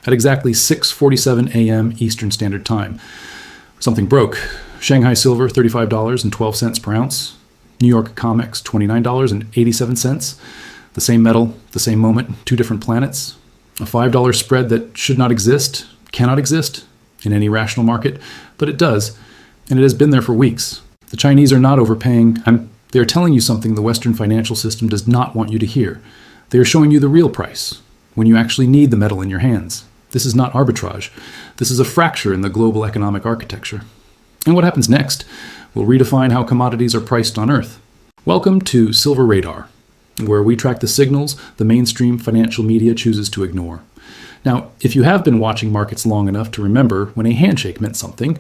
at exactly 6:47 a.m. Eastern Standard Time. Something broke. Shanghai silver, $35.12 per ounce. New York COMEX, $29.87. The same metal, the same moment, two different planets. A $5 spread that should not exist, cannot exist in any rational market, but it does, and it has been there for weeks. The Chinese are not overpaying, and they are telling you something the Western financial system does not want you to hear. They are showing you the real price, when you actually need the metal in your hands. This is not arbitrage. This is a fracture in the global economic architecture. And what happens next? We'll redefine how commodities are priced on Earth. Welcome to Silver Radar, where we track the signals the mainstream financial media chooses to ignore. Now, if you have been watching markets long enough to remember when a handshake meant something,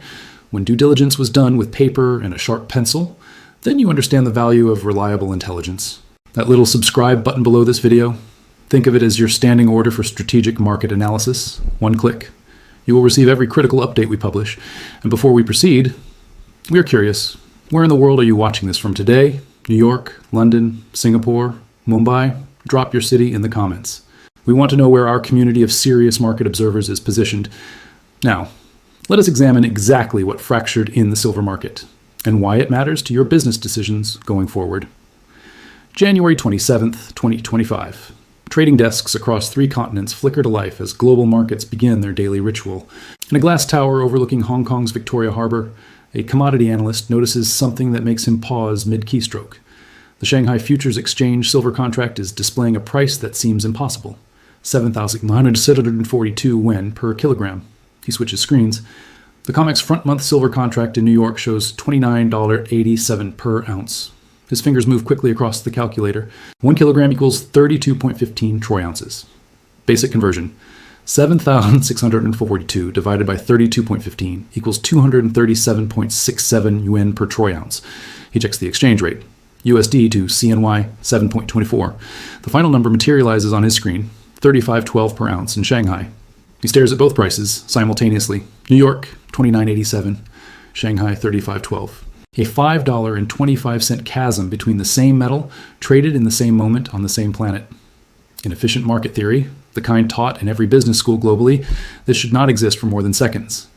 when due diligence was done with paper and a sharp pencil, then you understand the value of reliable intelligence. That little subscribe button below this video, think of it as your standing order for strategic market analysis. One click. You will receive every critical update we publish. And before we proceed, we are curious, where in the world are you watching this from today? New York, London, Singapore, Mumbai? Drop your city in the comments. We want to know where our community of serious market observers is positioned. Now, let us examine exactly what fractured in the silver market and why it matters to your business decisions going forward. January 27th, 2025. Trading desks across 3 continents flicker to life as global markets begin their daily ritual. In a glass tower overlooking Hong Kong's Victoria Harbor, a commodity analyst notices something that makes him pause mid-keystroke. The Shanghai Futures Exchange silver contract is displaying a price that seems impossible, 7,942 yuan per kilogram. He switches screens. The COMEX front-month silver contract in New York shows $29.87 per ounce. His fingers move quickly across the calculator. 1 kilogram equals 32.15 troy ounces. Basic conversion. 7,642 divided by 32.15 equals 237.67 yuan per troy ounce. He checks the exchange rate. USD to CNY 7.24. The final number materializes on his screen, 35.12 per ounce in Shanghai. He stares at both prices simultaneously. New York, 29.87. Shanghai, 35.12. A $5.25 chasm between the same metal traded in the same moment on the same planet. In efficient market theory, the kind taught in every business school globally, this should not exist for more than seconds.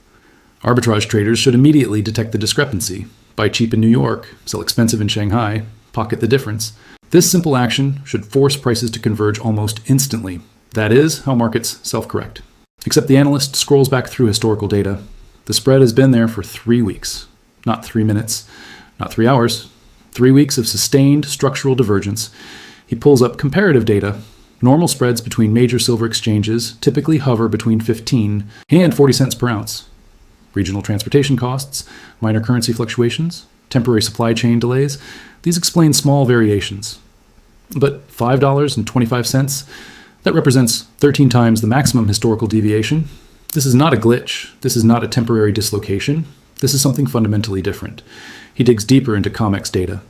Arbitrage traders should immediately detect the discrepancy. Buy cheap in New York, sell expensive in Shanghai, pocket the difference. This simple action should force prices to converge almost instantly. That is how markets self-correct. Except the analyst scrolls back through historical data. The spread has been there for 3 weeks. Not 3 minutes, not 3 hours. 3 weeks of sustained structural divergence. He pulls up comparative data. Normal spreads between major silver exchanges typically hover between 15 and 40 cents per ounce. Regional transportation costs, minor currency fluctuations, temporary supply chain delays, these explain small variations. But $5.25, that represents 13 times the maximum historical deviation. This is not a glitch. This is not a temporary dislocation. This is something fundamentally different. He digs deeper into COMEX data.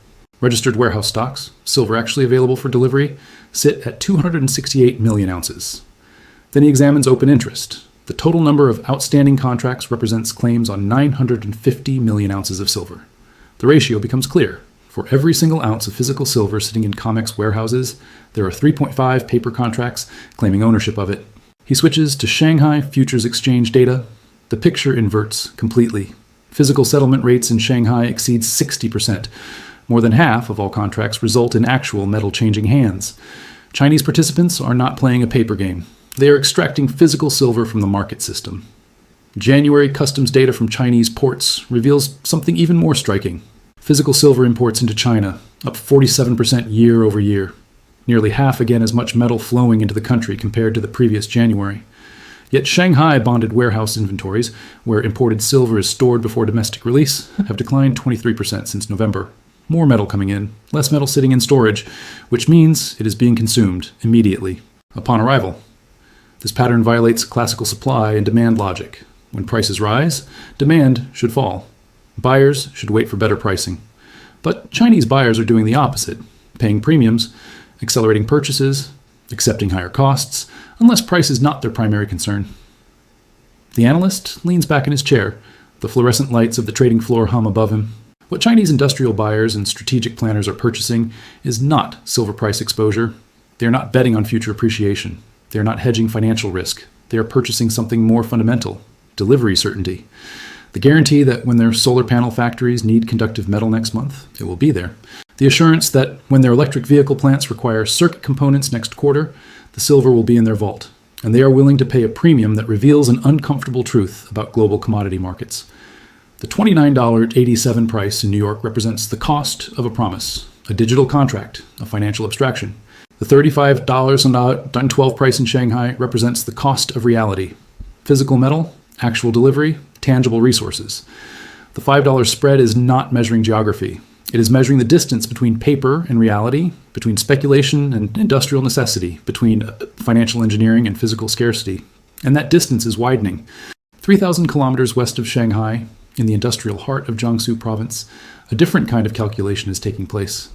Registered warehouse stocks, silver actually available for delivery, sit at 268 million ounces. Then he examines open interest. The total number of outstanding contracts represents claims on 950 million ounces of silver. The ratio becomes clear. For every single ounce of physical silver sitting in COMEX warehouses, there are 3.5 paper contracts claiming ownership of it. He switches to Shanghai Futures Exchange data. The picture inverts completely. Physical settlement rates in Shanghai exceed 60%. More than half of all contracts result in actual metal changing hands. Chinese participants are not playing a paper game. They are extracting physical silver from the market system. January customs data from Chinese ports reveals something even more striking. Physical silver imports into China, up 47% year over year. Nearly half again as much metal flowing into the country compared to the previous January. Yet Shanghai bonded warehouse inventories, where imported silver is stored before domestic release, have declined 23% since November. More metal coming in, less metal sitting in storage, which means it is being consumed immediately, upon arrival. This pattern violates classical supply and demand logic. When prices rise, demand should fall. Buyers should wait for better pricing. But Chinese buyers are doing the opposite, paying premiums, accelerating purchases, accepting higher costs, unless price is not their primary concern. The analyst leans back in his chair. The fluorescent lights of the trading floor hum above him. What Chinese industrial buyers and strategic planners are purchasing is not silver price exposure. They are not betting on future appreciation. They are not hedging financial risk. They are purchasing something more fundamental: delivery certainty. The guarantee that when their solar panel factories need conductive metal next month, it will be there. The assurance that when their electric vehicle plants require circuit components next quarter, the silver will be in their vault. And they are willing to pay a premium that reveals an uncomfortable truth about global commodity markets. The $29.87 price in New York represents the cost of a promise, a digital contract, a financial abstraction. The $35.12 price in Shanghai represents the cost of reality: physical metal, actual delivery, tangible resources. The $5 spread is not measuring geography. It is measuring the distance between paper and reality, between speculation and industrial necessity, between financial engineering and physical scarcity. And that distance is widening. 3,000 kilometers west of Shanghai, in the industrial heart of Jiangsu province, a different kind of calculation is taking place.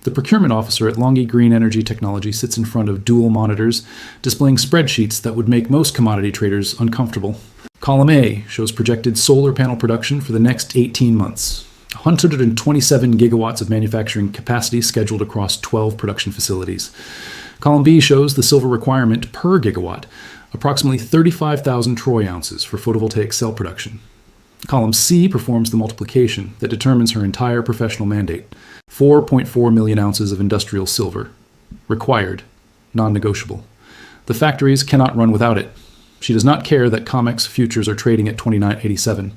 The procurement officer at Longi Green Energy Technology sits in front of dual monitors, displaying spreadsheets that would make most commodity traders uncomfortable. Column A shows projected solar panel production for the next 18 months. 127 gigawatts of manufacturing capacity scheduled across 12 production facilities. Column B shows the silver requirement per gigawatt, approximately 35,000 troy ounces for photovoltaic cell production. Column C performs the multiplication that determines her entire professional mandate: 4.4 million ounces of industrial silver. Required, non-negotiable. The factories cannot run without it. She does not care that COMEX futures are trading at $29.87.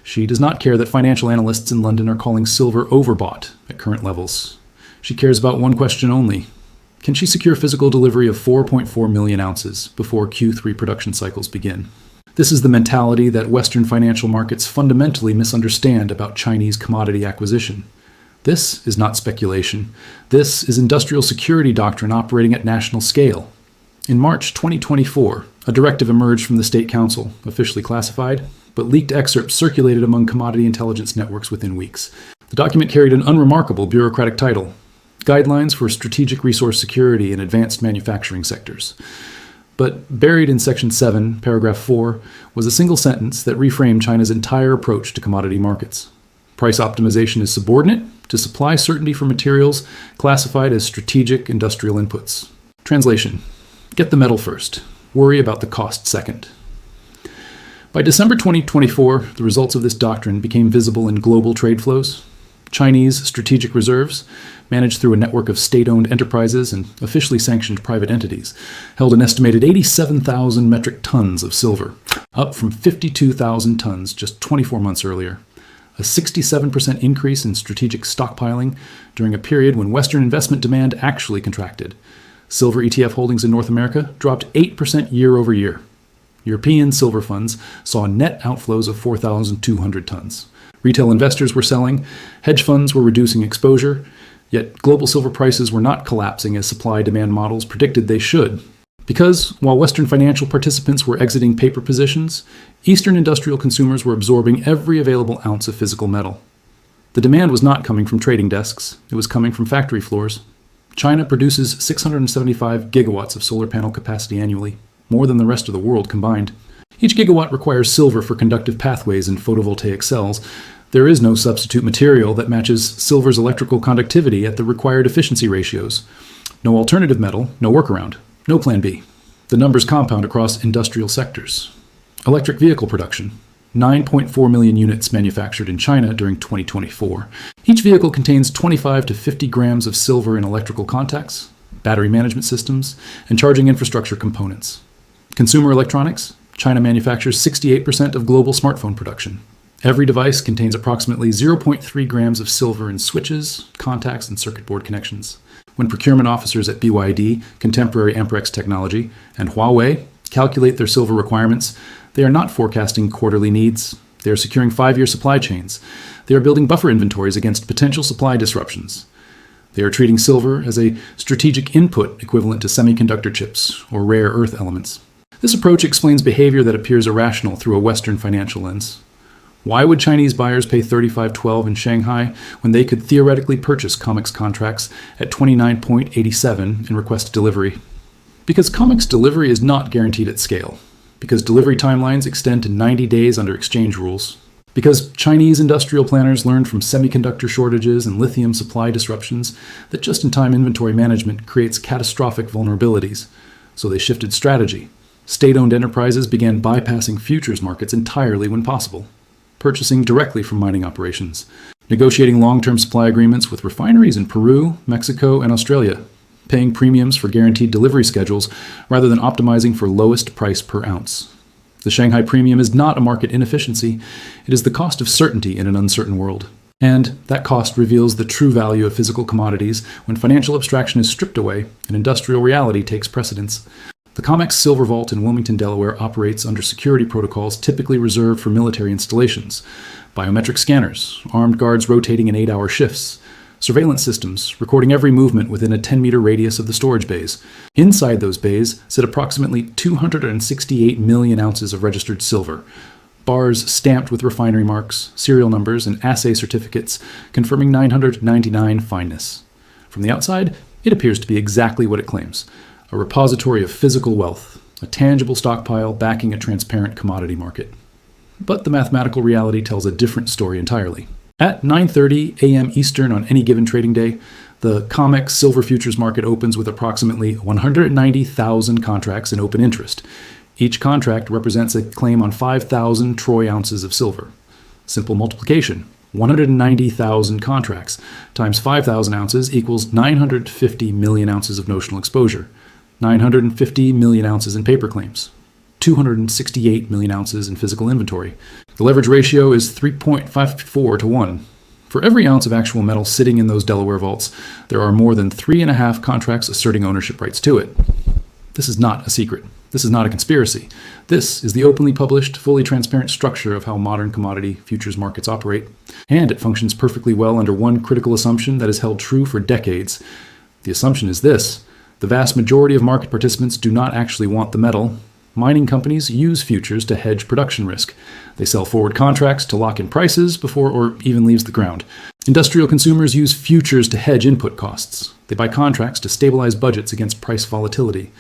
She does not care that financial analysts in London are calling silver overbought at current levels. She cares about one question only: can she secure physical delivery of 4.4 million ounces before Q3 production cycles begin? This is the mentality that Western financial markets fundamentally misunderstand about Chinese commodity acquisition. This is not speculation. This is industrial security doctrine operating at national scale. In March 2024, a directive emerged from the State Council, officially classified, but leaked excerpts circulated among commodity intelligence networks within weeks. The document carried an unremarkable bureaucratic title: Guidelines for Strategic Resource Security in Advanced Manufacturing Sectors. But buried in Section 7, Paragraph 4, was a single sentence that reframed China's entire approach to commodity markets. Price optimization is subordinate to supply certainty for materials classified as strategic industrial inputs. Translation: get the metal first, worry about the cost second. By December 2024, the results of this doctrine became visible in global trade flows. Chinese strategic reserves, managed through a network of state-owned enterprises and officially sanctioned private entities, held an estimated 87,000 metric tons of silver, up from 52,000 tons just 24 months earlier. A 67% increase in strategic stockpiling during a period when Western investment demand actually contracted. Silver ETF holdings in North America dropped 8% year over year. European silver funds saw net outflows of 4,200 tons. Retail investors were selling, hedge funds were reducing exposure, yet global silver prices were not collapsing as supply-demand models predicted they should. Because while Western financial participants were exiting paper positions, Eastern industrial consumers were absorbing every available ounce of physical metal. The demand was not coming from trading desks, it was coming from factory floors. China produces 675 gigawatts of solar panel capacity annually, more than the rest of the world combined. Each gigawatt requires silver for conductive pathways in photovoltaic cells. There is no substitute material that matches silver's electrical conductivity at the required efficiency ratios. No alternative metal, no workaround, no plan B. The numbers compound across industrial sectors. Electric vehicle production: 9.4 million units manufactured in China during 2024. Each vehicle contains 25 to 50 grams of silver in electrical contacts, battery management systems, and charging infrastructure components. Consumer electronics: China manufactures 68% of global smartphone production. Every device contains approximately 0.3 grams of silver in switches, contacts, and circuit board connections. When procurement officers at BYD, Contemporary Amperex Technology, and Huawei calculate their silver requirements, they are not forecasting quarterly needs. They are securing 5-year supply chains. They are building buffer inventories against potential supply disruptions. They are treating silver as a strategic input equivalent to semiconductor chips or rare earth elements. This approach explains behavior that appears irrational through a Western financial lens. Why would Chinese buyers pay $35.12 in Shanghai when they could theoretically purchase COMEX contracts at $29.87 and request delivery? Because COMEX delivery is not guaranteed at scale. Because delivery timelines extend to 90 days under exchange rules. Because Chinese industrial planners learned from semiconductor shortages and lithium supply disruptions that just-in-time inventory management creates catastrophic vulnerabilities. So they shifted strategy. State-owned enterprises began bypassing futures markets entirely when possible, purchasing directly from mining operations, negotiating long-term supply agreements with refineries in Peru, Mexico, and Australia, paying premiums for guaranteed delivery schedules rather than optimizing for lowest price per ounce. The Shanghai premium is not a market inefficiency, it is the cost of certainty in an uncertain world. And that cost reveals the true value of physical commodities when financial abstraction is stripped away and industrial reality takes precedence. The COMEX Silver Vault in Wilmington, Delaware operates under security protocols typically reserved for military installations, biometric scanners, armed guards rotating in 8-hour shifts, surveillance systems recording every movement within a 10-meter radius of the storage bays. Inside those bays sit approximately 268 million ounces of registered silver, bars stamped with refinery marks, serial numbers, and assay certificates confirming 999 fineness. From the outside, it appears to be exactly what it claims: a repository of physical wealth, a tangible stockpile backing a transparent commodity market. But the mathematical reality tells a different story entirely. At 9:30 a.m. Eastern on any given trading day, the COMEX silver futures market opens with approximately 190,000 contracts in open interest. Each contract represents a claim on 5,000 troy ounces of silver. Simple multiplication: 190,000 contracts times 5,000 ounces equals 950 million ounces of notional exposure, 950 million ounces in paper claims, 268 million ounces in physical inventory. The leverage ratio is 3.54 to 1. For every ounce of actual metal sitting in those Delaware vaults, there are more than 3.5 contracts asserting ownership rights to it. This is not a secret. This is not a conspiracy. This is the openly published, fully transparent structure of how modern commodity futures markets operate. And it functions perfectly well under one critical assumption that has held true for decades. The assumption is this: the vast majority of market participants do not actually want the metal. Mining companies use futures to hedge production risk. They sell forward contracts to lock in prices before or even leaves the ground. Industrial consumers use futures to hedge input costs. They buy contracts to stabilize budgets against price volatility.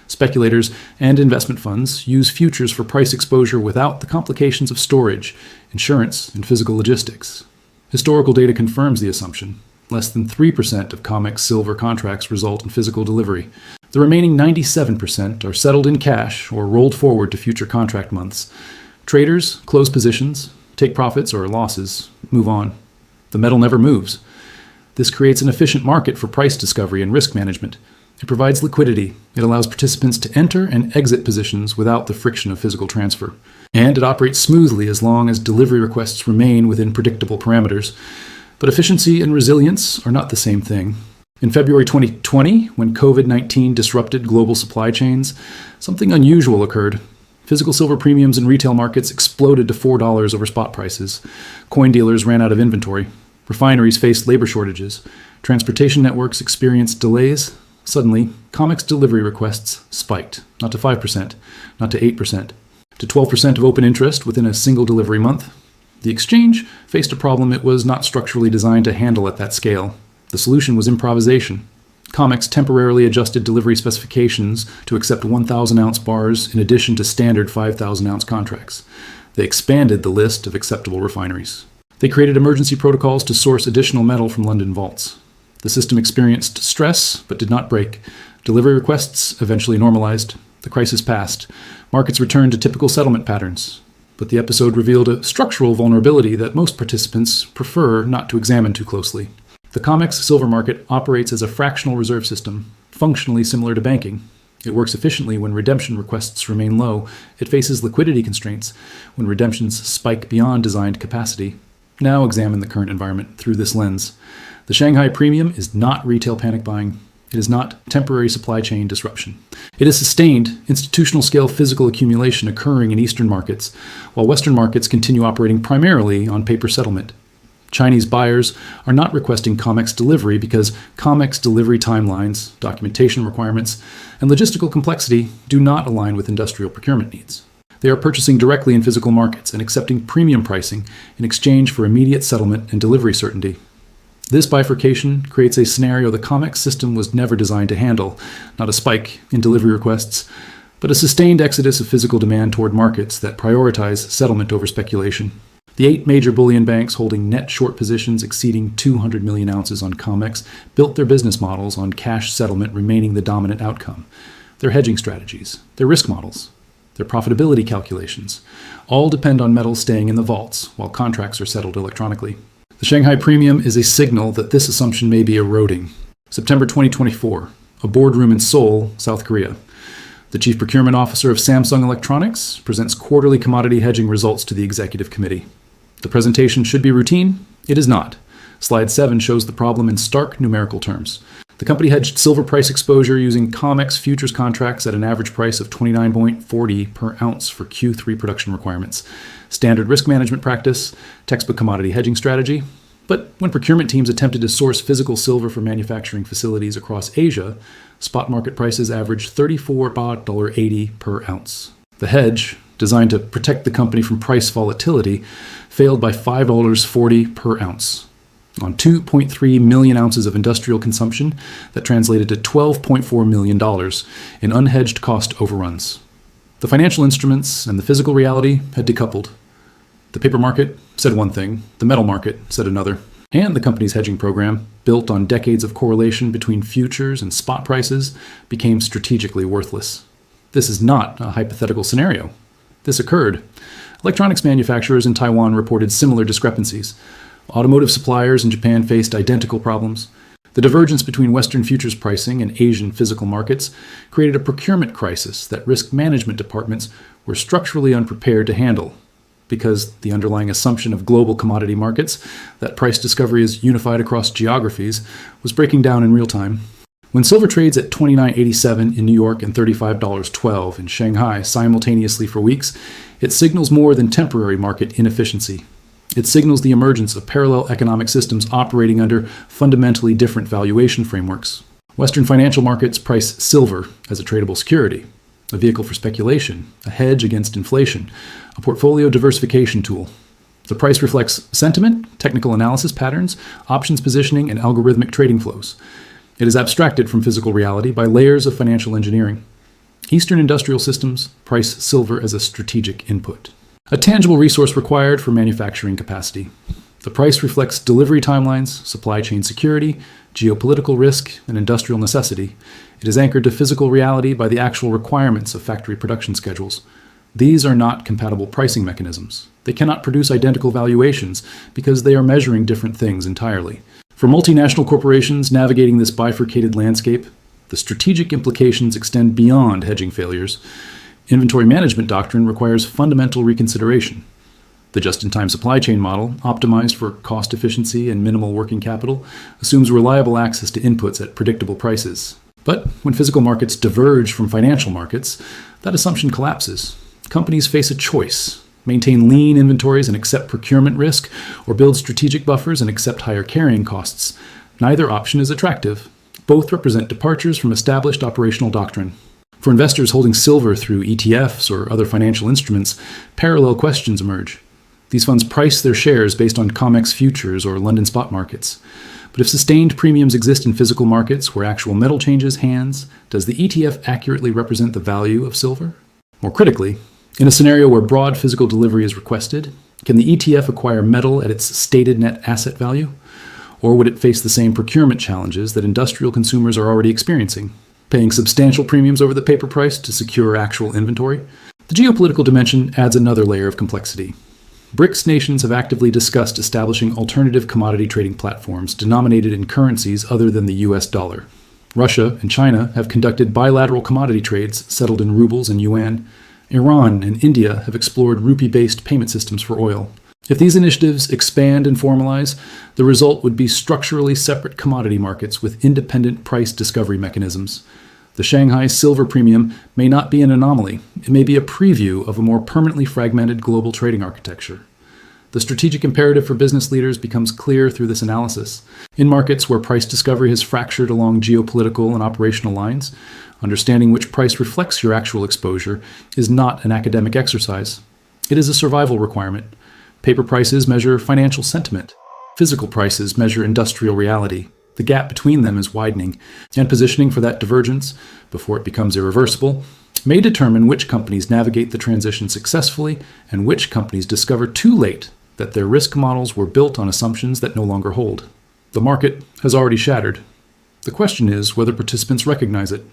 Speculators and investment funds use futures for price exposure without the complications of storage, insurance, and physical logistics. Historical data confirms the assumption. Less than 3% of COMEX silver contracts result in physical delivery. The remaining 97% are settled in cash or rolled forward to future contract months. Traders close positions, take profits or losses, move on. The metal never moves. This creates an efficient market for price discovery and risk management. It provides liquidity. It allows participants to enter and exit positions without the friction of physical transfer. And it operates smoothly as long as delivery requests remain within predictable parameters. But efficiency and resilience are not the same thing. In February 2020, when COVID-19 disrupted global supply chains, something unusual occurred. Physical silver premiums in retail markets exploded to $4 over spot prices. Coin dealers ran out of inventory. Refineries faced labor shortages. Transportation networks experienced delays. Suddenly, COMEX delivery requests spiked, not to 5%, not to 8%, to 12% of open interest within a single delivery month. The exchange faced a problem it was not structurally designed to handle at that scale. The solution was improvisation. COMEX temporarily adjusted delivery specifications to accept 1,000-ounce bars in addition to standard 5,000-ounce contracts. They expanded the list of acceptable refineries. They created emergency protocols to source additional metal from London vaults. The system experienced stress but did not break. Delivery requests eventually normalized. The crisis passed. Markets returned to typical settlement patterns. But the episode revealed a structural vulnerability that most participants prefer not to examine too closely. The COMEX silver market operates as a fractional reserve system, functionally similar to banking. It works efficiently when redemption requests remain low. It faces liquidity constraints when redemptions spike beyond designed capacity. Now examine the current environment through this lens. The Shanghai premium is not retail panic buying. It is not temporary supply chain disruption. It is sustained, institutional-scale physical accumulation occurring in Eastern markets, while Western markets continue operating primarily on paper settlement. Chinese buyers are not requesting COMEX delivery because COMEX delivery timelines, documentation requirements, and logistical complexity do not align with industrial procurement needs. They are purchasing directly in physical markets and accepting premium pricing in exchange for immediate settlement and delivery certainty. This bifurcation creates a scenario the COMEX system was never designed to handle, not a spike in delivery requests, but a sustained exodus of physical demand toward markets that prioritize settlement over speculation. The 8 major bullion banks holding net short positions exceeding 200 million ounces on COMEX built their business models on cash settlement remaining the dominant outcome. Their hedging strategies, their risk models, their profitability calculations, all depend on metals staying in the vaults while contracts are settled electronically. The Shanghai premium is a signal that this assumption may be eroding. September 2024, a boardroom in Seoul, South Korea. The chief procurement officer of Samsung Electronics presents quarterly commodity hedging results to the executive committee. The presentation should be routine. It is not. Slide 7 shows the problem in stark numerical terms. The company hedged silver price exposure using COMEX futures contracts at an average price of $29.40 per ounce for Q3 production requirements. Standard risk management practice, textbook commodity hedging strategy. But when procurement teams attempted to source physical silver for manufacturing facilities across Asia, spot market prices averaged $34.80 per ounce. The hedge, designed to protect the company from price volatility, failed by $5.40 per ounce. On 2.3 million ounces of industrial consumption, that translated to $12.4 million in unhedged cost overruns. The financial instruments and the physical reality had decoupled. The paper market said one thing, the metal market said another. And the company's hedging program, built on decades of correlation between futures and spot prices, became strategically worthless. This is not a hypothetical scenario. This occurred. Electronics manufacturers in Taiwan reported similar discrepancies. Automotive suppliers in Japan faced identical problems. The divergence between Western futures pricing and Asian physical markets created a procurement crisis that risk management departments were structurally unprepared to handle, because the underlying assumption of global commodity markets, that price discovery is unified across geographies, was breaking down in real time. When silver trades at $29.87 in New York and $35.12 in Shanghai simultaneously for weeks, it signals more than temporary market inefficiency. It signals the emergence of parallel economic systems operating under fundamentally different valuation frameworks. Western financial markets price silver as a tradable security, a vehicle for speculation, a hedge against inflation, a portfolio diversification tool. The price reflects sentiment, technical analysis patterns, options positioning, and algorithmic trading flows. It is abstracted from physical reality by layers of financial engineering. Eastern industrial systems price silver as a strategic input, a tangible resource required for manufacturing capacity. The price reflects delivery timelines, supply chain security, geopolitical risk, and industrial necessity. It is anchored to physical reality by the actual requirements of factory production schedules. These are not compatible pricing mechanisms. They cannot produce identical valuations because they are measuring different things entirely. For multinational corporations navigating this bifurcated landscape, the strategic implications extend beyond hedging failures. Inventory management doctrine requires fundamental reconsideration. The just-in-time supply chain model, optimized for cost efficiency and minimal working capital, assumes reliable access to inputs at predictable prices. But when physical markets diverge from financial markets, that assumption collapses. Companies face a choice: maintain lean inventories and accept procurement risk, or build strategic buffers and accept higher carrying costs. Neither option is attractive. Both represent departures from established operational doctrine. For investors holding silver through ETFs or other financial instruments, parallel questions emerge. These funds price their shares based on COMEX futures or London spot markets. But if sustained premiums exist in physical markets where actual metal changes hands, does the ETF accurately represent the value of silver? More critically, in a scenario where broad physical delivery is requested, can the ETF acquire metal at its stated net asset value? Or would it face the same procurement challenges that industrial consumers are already experiencing, paying substantial premiums over the paper price to secure actual inventory? The geopolitical dimension adds another layer of complexity. BRICS nations have actively discussed establishing alternative commodity trading platforms denominated in currencies other than the US dollar. Russia and China have conducted bilateral commodity trades settled in rubles and yuan. Iran and India have explored rupee-based payment systems for oil. If these initiatives expand and formalize, the result would be structurally separate commodity markets with independent price discovery mechanisms. The Shanghai silver premium may not be an anomaly. It may be a preview of a more permanently fragmented global trading architecture. The strategic imperative for business leaders becomes clear through this analysis. In markets where price discovery has fractured along geopolitical and operational lines, understanding which price reflects your actual exposure is not an academic exercise. It is a survival requirement. Paper prices measure financial sentiment. Physical prices measure industrial reality. The gap between them is widening, and positioning for that divergence, before it becomes irreversible, may determine which companies navigate the transition successfully and which companies discover too late that their risk models were built on assumptions that no longer hold. The market has already shattered. The question is whether participants recognize it.